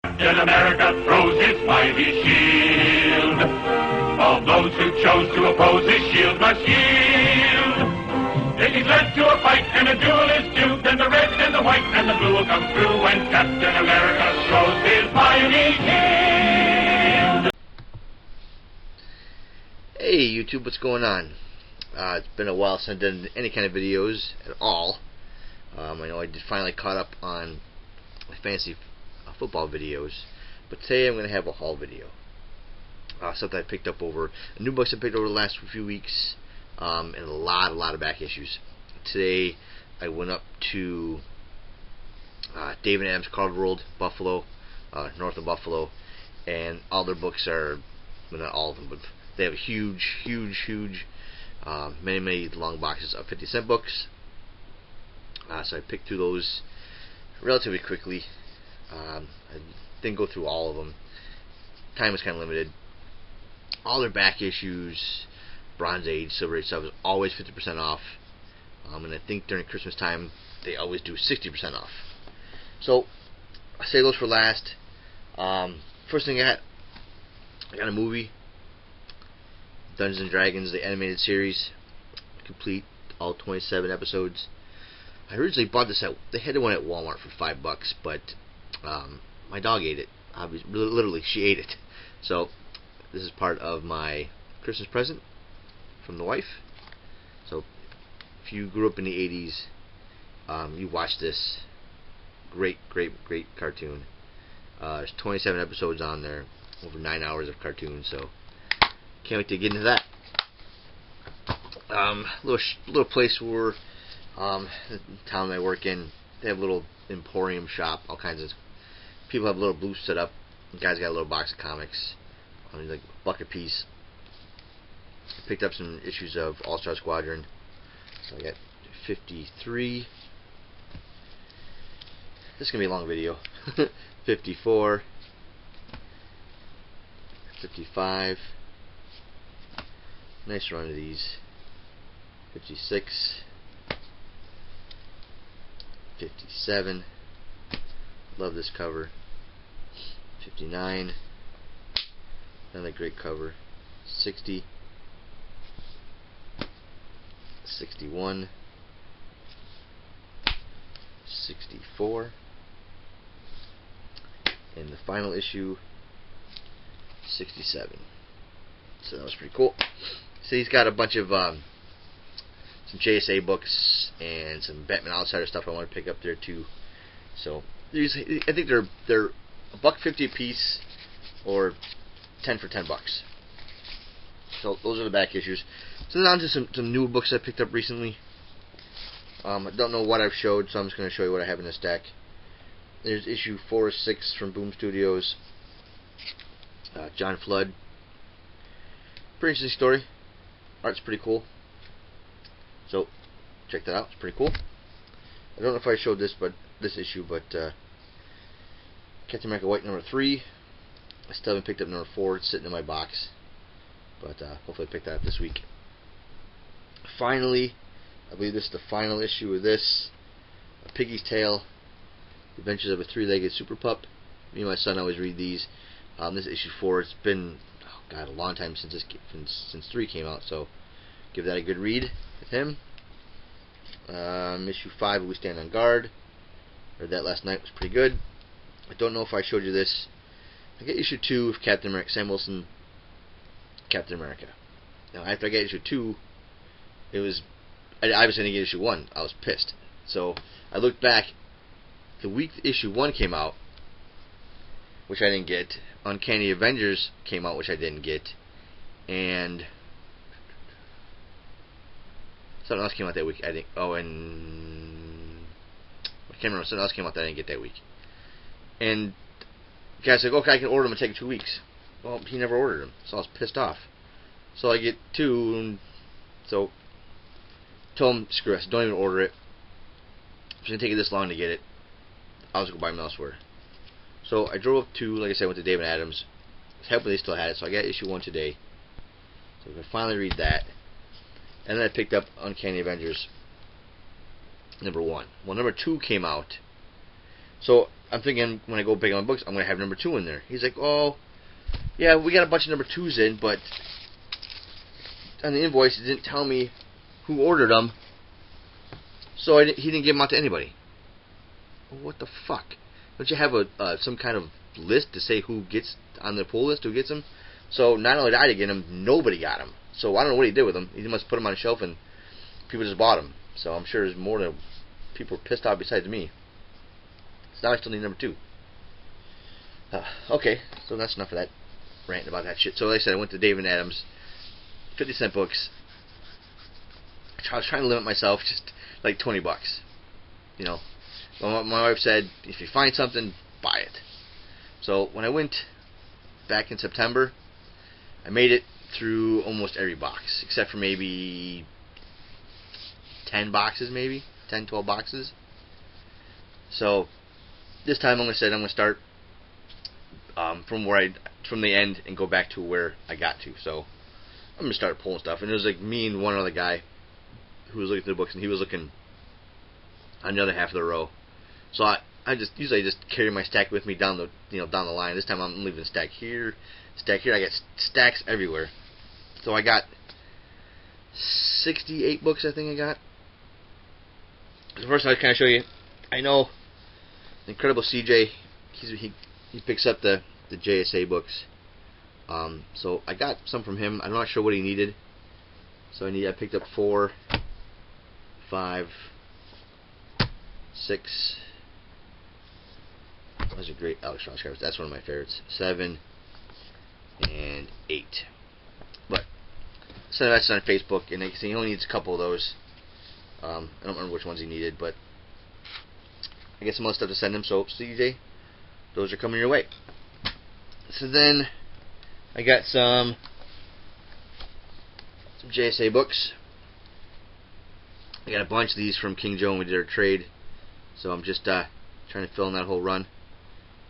Captain America throws his mighty shield. All those who chose to oppose his shield must yield. If he's led to a fight and a duel is due, then the red and the white and the blue will come through when Captain America throws his mighty shield. Hey YouTube, what's going on? It's been a while since I've done any kind of videos at all. I know I did finally caught up on my fantasy football videos, but today I'm going to have a haul video. Something I picked up over, new books I picked over the last few weeks, and a lot of back issues. Today I went up to Dave and Adam's Card World, Buffalo, north of Buffalo, and all their books are, well, not all of them, but they have a huge, many long boxes of 50-cent books. So I picked through those relatively quickly. I didn't go through all of them. Time was kind of limited. All their back issues, Bronze Age, Silver Age stuff is always 50% off. And I think during Christmas time they always do 60% off. So I save those for last. First thing I got a movie, Dungeons and Dragons, the animated series, complete, all 27 episodes. I originally bought this they had one at Walmart for $5, but my dog ate it. Literally, she ate it. So this is part of my Christmas present from the wife. So if you grew up in the 80s, you watched this great cartoon. There's 27 episodes on there, over 9 hours of cartoon. So can't wait to get into that. Little place where the town I work in, they have a little emporium shop. All kinds of people have little booths set up. The guy's got a little box of comics, like a buck a piece. I picked up some issues of All-Star Squadron. So I got 53. This is gonna be a long video. 54, 55. Nice run of these. 56, 57. Love this cover. 59. Another great cover. 60, 61, 64, and the final issue, 67. So that was pretty cool. So he's got a bunch of some JSA books and some Batman Outsider stuff I want to pick up there too. So I think they're $1.50 a piece, or 10 for $10. So those are the back issues. So then on to some new books I picked up recently. I don't know what I've showed, so I'm just going to show you what I have in this stack. There's issue 4 or 6 from Boom Studios. John Flood. Pretty interesting story. Art's pretty cool. So check that out. It's pretty cool. I don't know if I showed this issue, but Captain America White number 3. I still haven't picked up number 4. It's sitting in my box, but hopefully I pick that up this week. Finally, I believe this is the final issue of this. A Piggy's Tale, The Adventures of a Three-Legged Super Pup. Me and my son always read these. This is issue 4. It's been a long time since since 3 came out, so give that a good read with him. Issue 5, We Stand on Guard. Read that last night. Was pretty good. I don't know if I showed you this. I got issue 2 of Captain America, Sam Wilson, Captain America. Now after I got issue 2, I obviously didn't get issue 1. I was pissed. So I looked back. The week issue 1 came out, which I didn't get. Uncanny Avengers came out, which I didn't get. And something else came out that week. I think. Oh, and I can't remember. Something else came out that I didn't get that week. And the guy's like, "Okay, I can order them and take 2 weeks." Well, he never ordered them, so I was pissed off. So I get 2, and so told him, "Screw it, don't even order it. It's gonna take you this long to get it. I'll just go buy them elsewhere." So I drove up to, like I said, went to Dave and Adam's. I was happy they still had it, so I got issue 1 today. So I can finally read that. And then I picked up Uncanny Avengers number 1. Well, number 2 came out. So I'm thinking when I go pick up my books, I'm going to have number 2 in there. He's like, oh, yeah, we got a bunch of number 2s in, but on the invoice, it didn't tell me who ordered them, so he didn't give them out to anybody. Well, what the fuck? Don't you have some kind of list to say who gets on the pull list, who gets them? So not only did I get them, nobody got them. So I don't know what he did with them. He must put them on a shelf and people just bought them. So I'm sure there's more than people were pissed off besides me. So now I still need number 2. Okay, so that's enough of that ranting about that shit. So like I said, I went to Dave and Adams, 50-cent books. I was trying to limit myself, just like $20. You know, my wife said, if you find something, buy it. So when I went back in September, I made it through almost every box, except for maybe 10 boxes, maybe 10, 12 boxes. So this time I'm going to start from the end and go back to where I got to. So I'm going to start pulling stuff, and it was like me and one other guy who was looking through the books, and he was looking on the other half of the row. So I usually just carry my stack with me down the line. This time I'm leaving a stack here, stack here. I got stacks everywhere. So I got 68 books, I think I got. So first I'll kind of show you. I know the Incredible CJ. He picks up the JSA books. So I got some from him. I'm not sure what he needed. So I picked up 4, 5, 6. Those are great Alex Ross covers. That's one of my favorites. 7 and 8. But so that's on Facebook, and he only needs a couple of those. I don't remember which ones he needed, but I guess some other stuff to send him. So CJ, those are coming your way. So then I got some JSA books. I got a bunch of these from King Joe when we did our trade. So I'm just trying to fill in that whole run.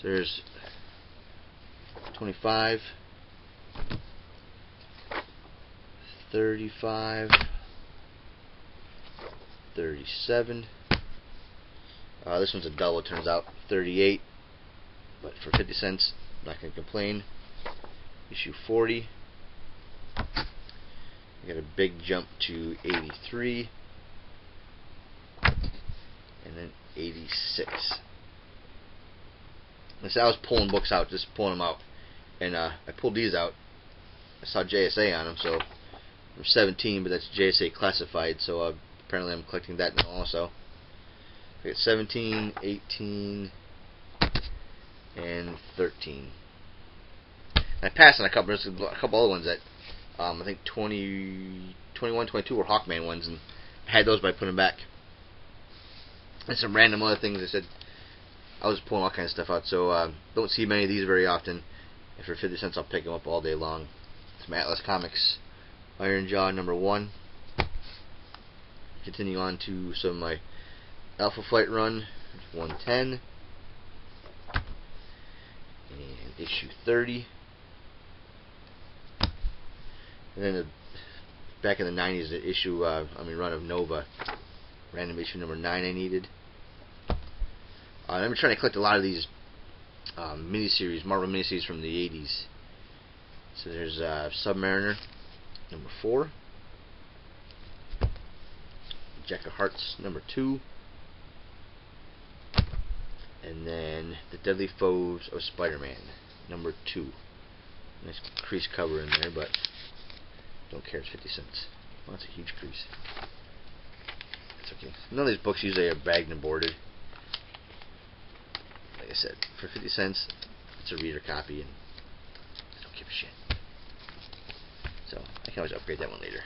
So there's 25, 35, 37. This one's a double, it turns out. 38, but for 50 cents, not going to complain. Issue 40. I got a big jump to 83, and then 86. I said I was pulling books out, just pulling them out, and I pulled these out. I saw JSA on them, so they're 17, but that's JSA classified, so apparently I'm collecting that now also. I got 17, 18, and 13. And I passed on a couple other ones that I think 20, 21, 22 were Hawkman ones, and I had those, but I put them back. And some random other things. I said I was pulling all kinds of stuff out, so don't see many of these very often. And for 50 cents, I'll pick them up all day long. Some Atlas Comics Iron Jaw #1. Continue on to some of my Alpha Flight run, 110, and issue 30. And then back in the 90s, the run of Nova, random issue #9 I needed. I've been trying to collect a lot of these miniseries, Marvel miniseries from the 80s. So there's Submariner #4, Jack of Hearts #2, and then The Deadly Foes of Spider-Man #2. Nice crease cover in there, but don't care, it's 50 cents. Well, that's a huge crease. That's okay. None of these books usually are bagged and boarded. Like I said, for 50 cents, it's a reader copy, and I don't give a shit. So I can always upgrade that one later.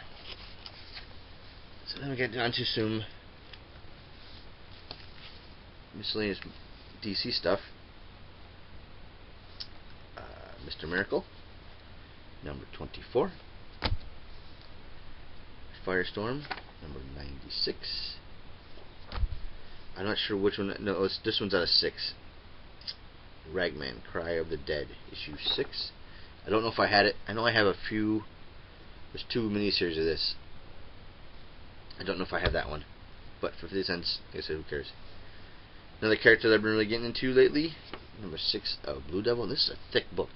So then we get down to some miscellaneous DC stuff. Mr. Miracle, #24. Firestorm, #96. I'm not sure which one. No, this one's out of 6. Ragman, Cry of the Dead, issue 6. I don't know if I had it. I know I have a few. There's 2 miniseries of this. I don't know if I have that one. But for 50 cents, like I said, who cares? Another character that I've been really getting into lately, number 6, Blue Devil. This is a thick book.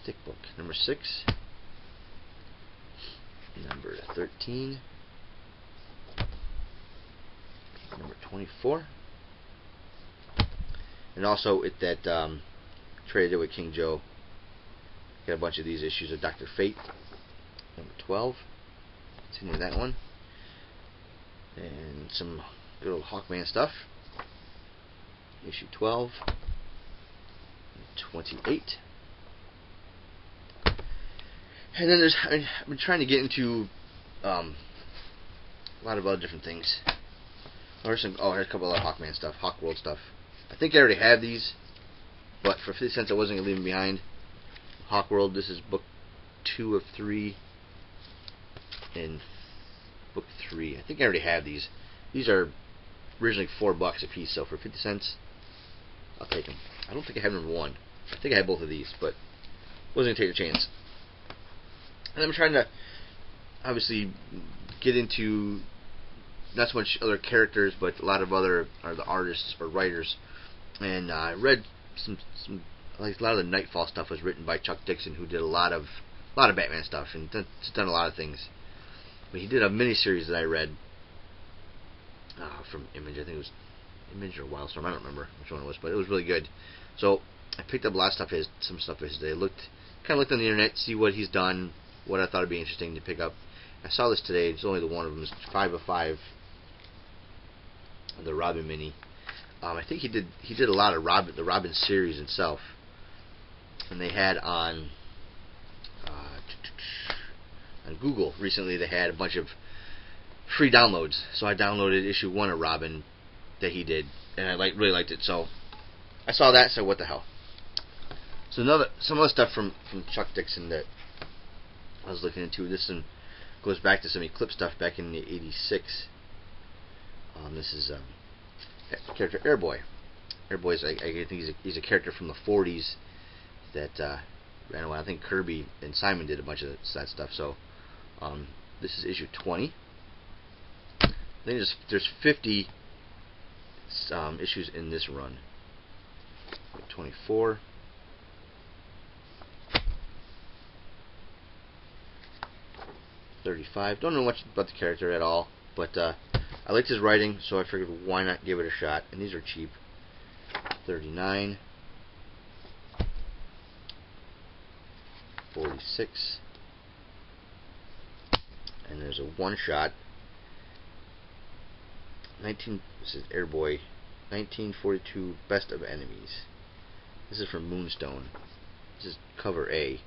Thick book. Number 6. Number 13. Number 24. And also at that trade I did with King Joe, got a bunch of these issues of Dr. Fate. Number 12. Continue that one. And some good old Hawkman stuff. Issue 12. 28. And then I've been trying to get into a lot of other different things. Here's a couple of Hawkman stuff, Hawkworld stuff. I think I already have these, but for 50 cents I wasn't going to leave them behind. Hawkworld, this is book 2 of 3. And book 3. I think I already have these. These are originally $4 a piece, so for 50 cents, I'll take them. I don't think I have number 1. I think I have both of these, but wasn't going to take a chance. And I'm trying to, obviously, get into not so much other characters, but a lot of other the artists or writers. And I read some like a lot of the Nightfall stuff was written by Chuck Dixon, who did a lot of Batman stuff and has done a lot of things. But he did a miniseries that I read from Image. I think it was Image or Wildstorm. I don't remember which one it was, but it was really good. So I picked up a lot of stuff some stuff his day. Kind of looked on the internet, see what he's done, what I thought would be interesting to pick up. I saw this today. It's only the one of them. It's 5 of 5. The Robin mini. I think he did a lot of the Robin series itself, and they had on Google recently. They had a bunch of free downloads. So I downloaded issue 1 of Robin that he did, and I really liked it. So I saw that. So what the hell? So some other stuff from Chuck Dixon that I was looking into. This one goes back to some Eclipse stuff back in '86. This is character Airboy. Airboy's I think he's a character from the '40s that ran away. I think Kirby and Simon did a bunch of that stuff. So this is issue 20. I think there's 50 issues in this run. 24. 35. Don't know much about the character at all, but I liked his writing, so I figured why not give it a shot. And these are cheap. 39. 46. And there's a one-shot. This is Airboy. 1942 Best of Enemies. This is from Moonstone. This is cover A.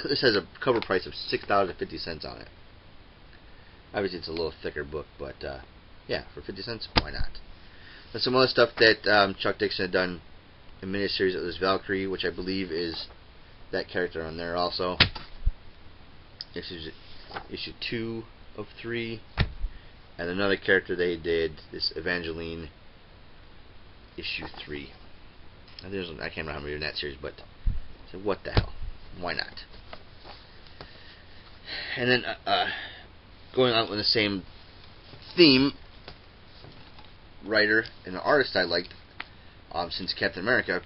This has a cover price of $6.50 on it. Obviously it's a little thicker book, but yeah, for 50 cents, why not? And some other stuff that Chuck Dixon had done in miniseries of this Valkyrie, which I believe is that character on there also. This is issue 2 of 3. And another character they did, this Evangeline, issue 3. And I can't remember how many in that series, but I said, what the hell? Why not? And then going on with the same theme, writer and artist I liked since Captain America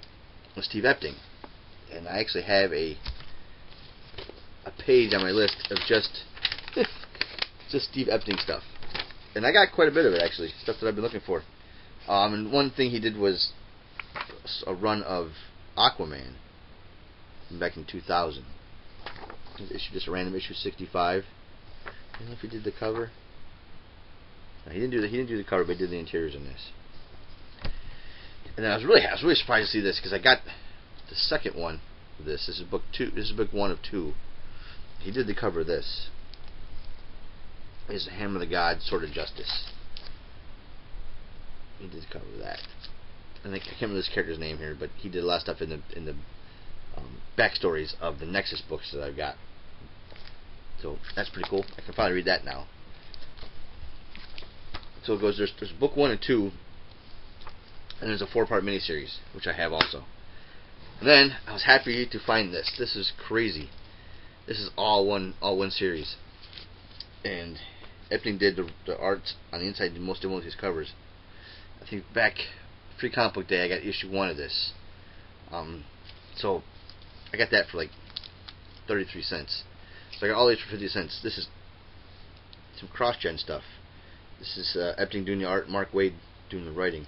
was Steve Epting. And I actually have a page on my list of just Steve Epting stuff. And I got quite a bit of it, actually, stuff that I've been looking for. And one thing he did was a run of Aquaman back in 2000. Just a random issue 65. I don't know if he did the cover. No, he didn't do the cover, but he did the interiors in this. And then I was really surprised to see this because I got the second one of this. This is book 2. This is book 1 of 2. He did the cover of this. It's Hammer of the God, Sword of Justice. He did the cover of that. I can't remember this character's name here, but he did a lot of stuff in the backstories of the Nexus books that I've got. So that's pretty cool. I can finally read that now. So it goes. There's book 1 and 2, and there's a 4-part miniseries, which I have also. And then I was happy to find this. This is crazy. This is all one series, and Epting did the art on the inside. Most of his covers. I think back Free Comic Book Day, I got issue 1 of this. So I got that for like 33 cents. So I got all these for 50 cents. This is some cross-gen stuff. This is Epting doing the art, Mark Waid doing the writing.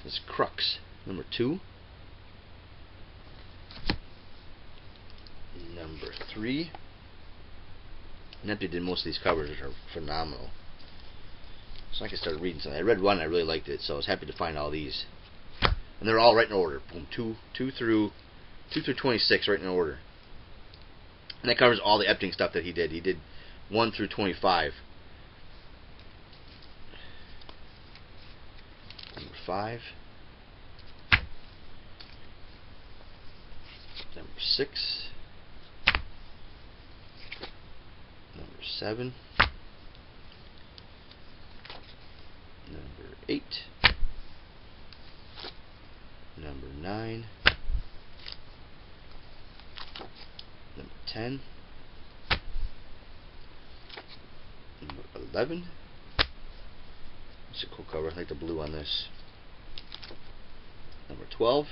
This is Crux, number 2. Number 3. And Epting did most of these covers, which are phenomenal. So I can start reading something. I read one, I really liked it, so I was happy to find all these. And they're all right in order. Boom, 2 through 26, right in order. And that covers all the Epting stuff that he did. He did 1 through 25. Number 5. Number 6. Number 7. Number 8. Number 9. Number 10. Number 11. It's a cool cover. I like the blue on this. Number 12.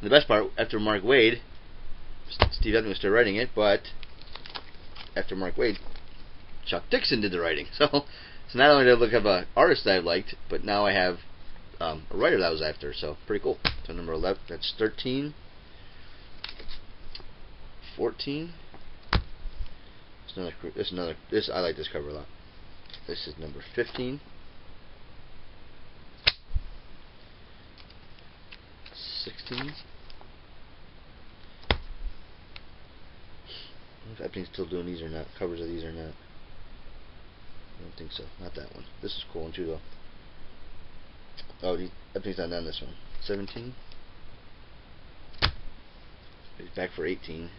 And the best part, after Mark Waid, Steve Epting was still writing it, but after Mark Waid, Chuck Dixon did the writing. So not only did I have an artist that I liked, but now I have a writer that I was after. So pretty cool. So number 11, that's 13, 14. This I like this cover a lot. This is number 15. 16. I don't know if Epting's still doing these or not, covers of these or not. I don't think so. Not that one. This is a cool one too, though. Oh, Epting's not done this one. 17. He's back for 18.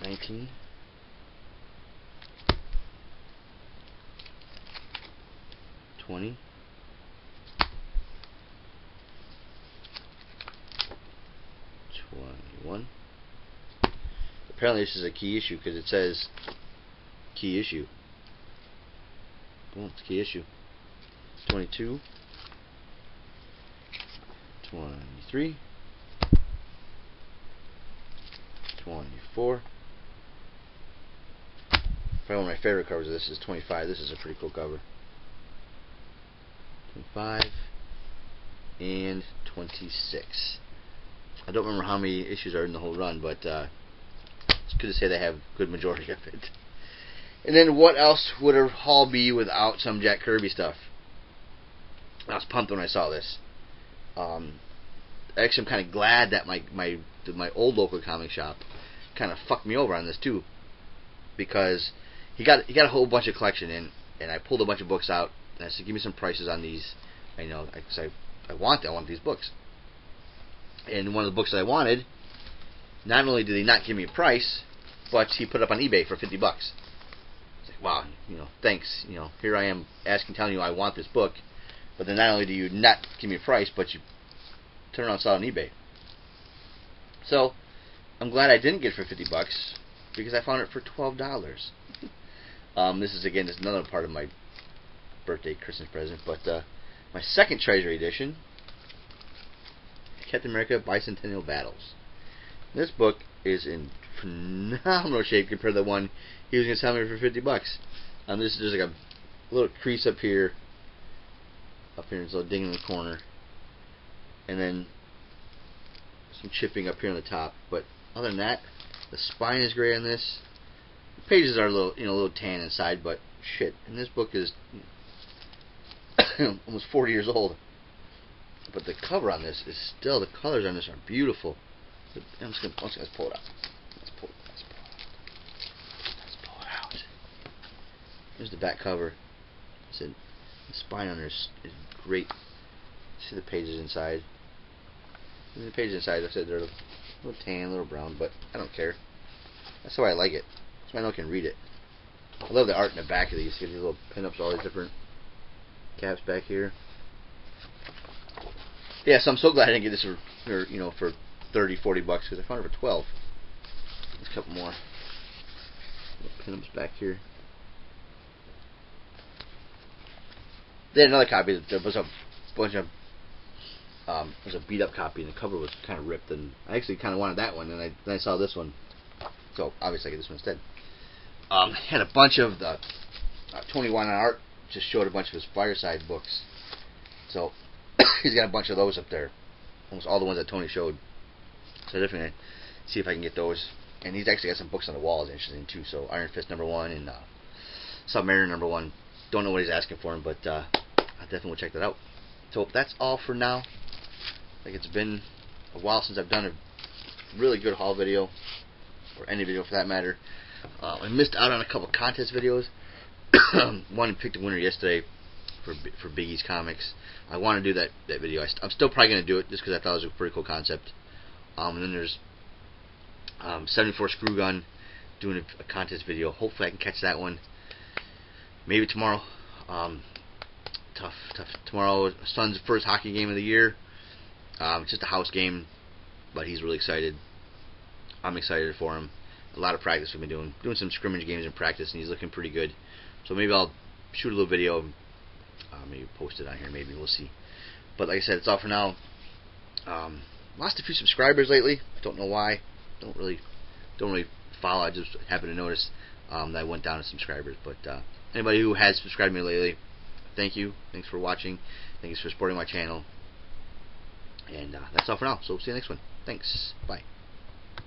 19. 20. 21. Apparently this is a key issue because it says key issue. Boom, it's key issue. 22. 23. 24. Probably one of my favorite covers of this is 25. This is a pretty cool cover. 25 and 26. I don't remember how many issues are in the whole run, but it's good to say they have a good majority of it. And then what else would a haul be without some Jack Kirby stuff? I was pumped when I saw this. Actually, I'm kind of glad that my old local comic shop kind of fucked me over on this too, because he got a whole bunch of collection in, and I pulled a bunch of books out, and I said, give me some prices on these. I know, because I want these books. And one of the books that I wanted, not only did he not give me a price, but he put it up on eBay for $50. It's like, wow, thanks. Here I am telling you I want this book, but then not only do you not give me a price, but you turn around and sell it on eBay. So I'm glad I didn't get it for $50 because I found it for $12. This is another part of my birthday Christmas present, but my second Treasury edition, Captain America Bicentennial Battles. This book is in phenomenal shape compared to the one he was going to sell me for $50. This is just like a little crease up here, this little ding in the corner, and then some chipping up here on the top. But other than that, the spine is gray on this. The pages are a little tan inside, but shit. And this book is almost 40 years old. But the cover on this is still, the colors on this are beautiful. Let's pull it out. Let's pull it out. Here's the back cover. The spine on there is great. See the pages inside. The pages inside, I said they're a little tan, a little brown, but I don't care. That's why I like it. That's why I know I can read it. I love the art in the back of these. These little pinups, all these different caps back here. Yeah, so I'm so glad I didn't get this for $30, $40 because I found it for $12. There's a couple more little pinups back here. They had another copy. There was a bunch of it was a beat up copy, and the cover was kind of ripped. And I actually kind of wanted that one, and then I saw this one, so obviously I get this one instead. Had a bunch of the Tony Wine on Art. Just showed a bunch of his Fireside books, so he's got a bunch of those up there. Almost all the ones that Tony showed. So definitely gonna see if I can get those. And he's actually got some books on the wall that's interesting too. So Iron Fist #1 and Submariner #1. Don't know what he's asking for him, but I definitely will check that out. So that's all for now. Like, it's been a while since I've done a really good haul video, or any video for that matter. I missed out on a couple contest videos. One picked a winner yesterday for Biggie's Comics. I want to do that video. I'm still probably going to do it just because I thought it was a pretty cool concept. And then there's 74 Screw Gun doing a contest video. Hopefully I can catch that one. Maybe tomorrow. Tough. Tomorrow, son's first hockey game of the year. It's just a house game, but he's really excited. I'm excited for him. A lot of practice we've been doing some scrimmage games in practice, and he's looking pretty good. So maybe I'll shoot a little video, maybe post it on here. Maybe we'll see. But like I said, it's all for now. Lost a few subscribers lately. Don't know why. Don't really follow. I just happened to notice that I went down in subscribers. But anybody who has subscribed to me lately, thank you. Thanks for watching. Thanks for supporting my channel. And that's all for now. So see you next one. Thanks. Bye.